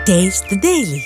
Taste the Daily.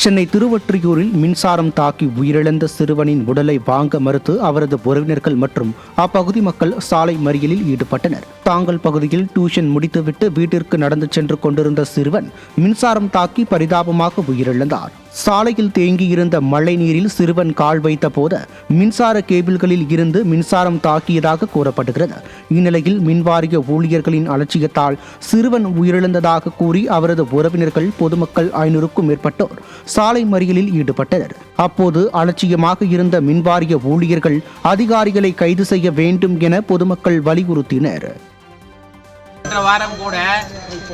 Chennai திருவொற்றியூரில் மின்சாரம் தாக்கி உயிரிழந்த சிறுவனின் உடலை வாங்க மறுத்து அவரது உறவினர்கள் மற்றும் அப்பகுதி மக்கள் சாலை மறியலில் ஈடுபட்டனர். தாங்கள் பகுதியில் டியூஷன் முடித்துவிட்டு வீட்டிற்கு நடந்து சென்று கொண்டிருந்த சிறுவன் மின்சாரம் தாக்கி பரிதாபமாக உயிரிழந்தார். சாலையில் தேங்கியிருந்த மழை நீரில் சிறுவன் கால் வைத்த போது மின்சார கேபிள்களில் இருந்து மின்சாரம் தாக்கியதாக கூறப்படுகிறது. இந்நிலையில் மின்வாரிய ஊழியர்களின் அலட்சியத்தால் சிறுவன் உயிரிழந்ததாக கூறி அவரது உறவினர்கள் பொதுமக்கள் 500க்கும் மேற்பட்டோர் சாலை மறியலில் ஈடுபட்டனர். அப்போது அலட்சியமாக இருந்த மின்வாரிய ஊழியர்கள் அதிகாரிகளை கைது செய்ய வேண்டும் என பொதுமக்கள் வலியுறுத்தினர். வாரம் கூட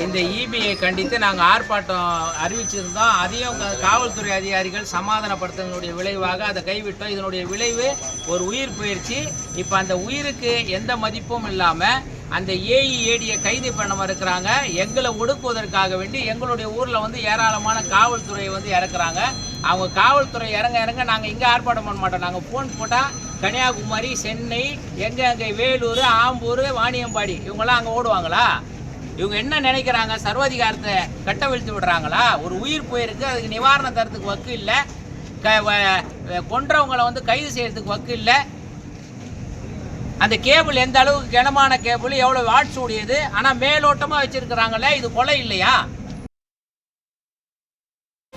இந்த இபியை கண்டித்து நாங்கள் ஆர்ப்பாட்டம் அறிவிச்சிருந்தோம். அதையும் காவல்துறை அதிகாரிகள் சமாதானப்படுத்துவதனுடைய விளைவாக அதை கைவிட்டோம். இதனுடைய விளைவு ஒரு உயிர் போயிடுச்சு. இப்போ அந்த உயிருக்கு எந்த மதிப்பும் இல்லாமல் அந்த ஏஇஏடியை கைது பண்ண இருக்கிறாங்க. எங்களை ஒடுக்குவதற்காக வேண்டி எங்களுடைய ஊரில் ஏராளமான காவல்துறை இறக்குறாங்க. அவங்க காவல்துறை இறங்க நாங்கள் இங்கே ஆர்ப்பாட்டம் பண்ண மாட்டோம். நாங்கள் ஃபோன் போட்டால் கன்னியாகுமரி, சென்னை, அங்கே வேலூர், ஆம்பூர், வாணியம்பாடி இவங்கெல்லாம் அங்கே ஓடுவாங்களா? இவங்க என்ன நினைக்கிறாங்க? சர்வாதிகாரத்தை கட்டவிழ்த்து விடுறாங்களா? ஒரு உயிர் போயிருக்கு, அதுக்கு நிவாரணம் தரத்துக்கு வக்கு இல்லை. கொன்றவங்களை கைது செய்யறதுக்கு வக்கு இல்லை. அந்த கேபிள் எந்த அளவுக்கு கனமான கேபிள், எவ்வளோ வாட்ஸ் உடையது, ஆனால் மேலோட்டமாக வச்சிருக்கிறாங்களே, இது கொலை இல்லையா?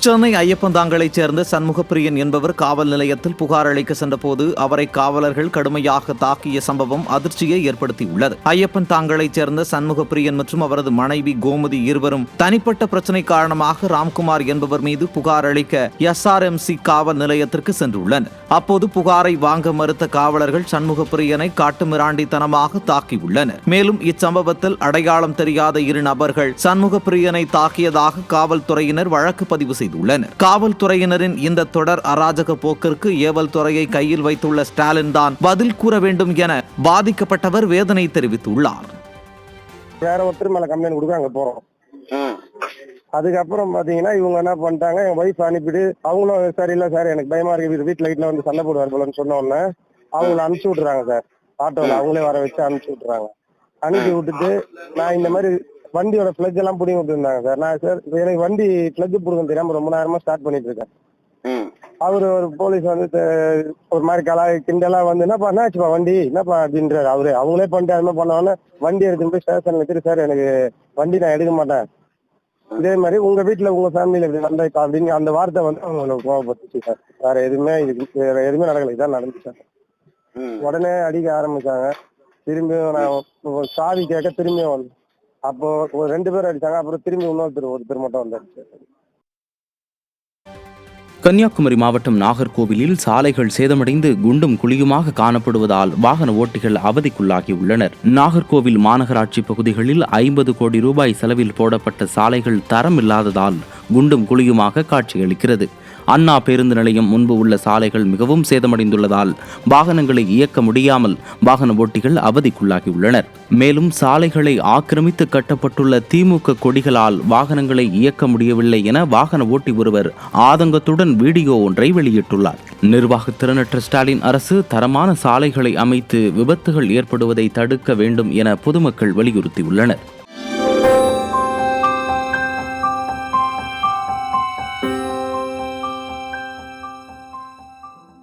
சென்னை ஐயப்பந்தாங்கலைச் சேர்ந்த சண்முகப்பிரியன் என்பவர் காவல் நிலையத்தில் புகார் அளிக்க சென்றபோது அவரை காவலர்கள் கடுமையாக தாக்கிய சம்பவம் அதிர்ச்சியை ஏற்படுத்தியுள்ளது. ஐயப்பந்தாங்கலைச் சேர்ந்த சண்முகப்பிரியன் மற்றும் அவரது மனைவி கோமதி இருவரும் தனிப்பட்ட பிரச்சினை காரணமாக ராம்குமார் என்பவர் மீது புகார் அளிக்க SRMC காவல் நிலையத்திற்கு சென்றுள்ளனர். அப்போது புகாரை வாங்க மறுத்த காவலர்கள் சண்முகப்பிரியனை காட்டுமிராண்டித்தனமாக தாக்கியுள்ளனர். மேலும் இச்சம்பவத்தில் அடையாளம் தெரியாத 2 நபர்கள் சண்முகப்பிரியனை தாக்கியதாக காவல்துறையினர் வழக்கு பதிவு செய்துள்ளனர். காவல்துறையினரின் இந்த தொடர் அராஜக போக்கிற்கு ஏவல் துறையை கையில் வைத்துள்ள ஸ்டாலின் தான் பதில் கூற வேண்டும் என பாதிக்கப்பட்டவர் வேதனை தெரிவித்துள்ளார். வேற ஒருத்தர் மேல கம்ப்ளைண்ட் கொடுக்க அங்க போறோம். அதுக்கப்புறம் பாத்தீங்கன்னா இவங்க என்ன பண்ணிட்டாங்க, என் வைஃப் அனுப்பிட்டு அவங்களும் சார் இல்ல சார் எனக்கு பயமா இருக்கு, வீட்டுல சண்டை போடுவார் போலன்னு சொன்ன உடனே அவங்கள அனுப்பிச்சு விட்டுறாங்க சார். ஆட்டோல அவங்களே வர வச்சு அனுப்பிச்சு விட்டுறாங்க. அனுப்பி விட்டுட்டு நான் இந்த மாதிரி வண்டியோட பிளக் எல்லாம் பிடிங்கி விட்டுருந்தாங்க சார். நான் சார் எனக்கு வண்டி பிளக் பிடிக்க தெரியாம ரொம்ப நேரமா ஸ்டார்ட் பண்ணிட்டு இருக்கேன். அவரு ஒரு போலீஸ் ஒரு மாதிரி கிண்டலா என்னப்பா என்னாச்சுப்பா வண்டி என்னப்பா அப்படின்றாரு. அவங்களே பண்ணிட்டு அது மாதிரி பண்ணோன்னா வண்டி எடுத்துட்டு போய் ஸ்டேஷன்ல வச்சுட்டு சார் எனக்கு வண்டி நான் எடுக்க மாட்டேன், இதே மாதிரி உங்க வீட்டுல உங்க ஃபேமிலியில இப்படி நடந்தா அப்படின்னு அந்த வார்த்தை அவங்களுக்கு கோவப்பட்டுச்சு சார். வேற எதுவுமே நடக்கல, இதான் நடந்துச்சு சார். உடனே அடிக்க ஆரம்பிச்சாங்க. திரும்பியும் நான் சாவி கேட்க திரும்பியும் வந்து அப்போ 2 பேர் அடிச்சாங்க. அப்புறம் திரும்பி ஒருத்தர் மட்டும் வந்தாச்சு. கன்னியாகுமரி மாவட்டம் நாகர்கோவிலில் சாலைகள் சேதமடைந்து குண்டும் குழியுமாக காணப்படுவதால் வாகன ஓட்டிகள் அவதிக்குள்ளாகியுள்ளனர். நாகர்கோவில் மாநகராட்சி பகுதிகளில் 50 கோடி ரூபாய் செலவில் போடப்பட்ட சாலைகள் தரம் இல்லாததால் குண்டும் குழியுமாக காட்சியளிக்கிறது. அண்ணா பேருந்து நிலையம் முன்பு உள்ள சாலைகள் மிகவும் சேதமடைந்துள்ளதால் வாகனங்களை இயக்க முடியாமல் வாகன ஓட்டிகள் அவதிக்குள்ளாகியுள்ளனர். மேலும் சாலைகளை ஆக்கிரமித்து கட்டப்பட்டுள்ள திமுக கொடிகளால் வாகனங்களை இயக்க முடியவில்லை என வாகன ஓட்டி ஒருவர் ஆதங்கத்துடன் வீடியோ ஒன்றை வெளியிட்டுள்ளார். நிர்வாக திறனற்ற ஸ்டாலின் அரசு தரமான சாலைகளை அமைத்து விபத்துகள் ஏற்படுவதை தடுக்க வேண்டும் என பொதுமக்கள் வலியுறுத்தியுள்ளனர்.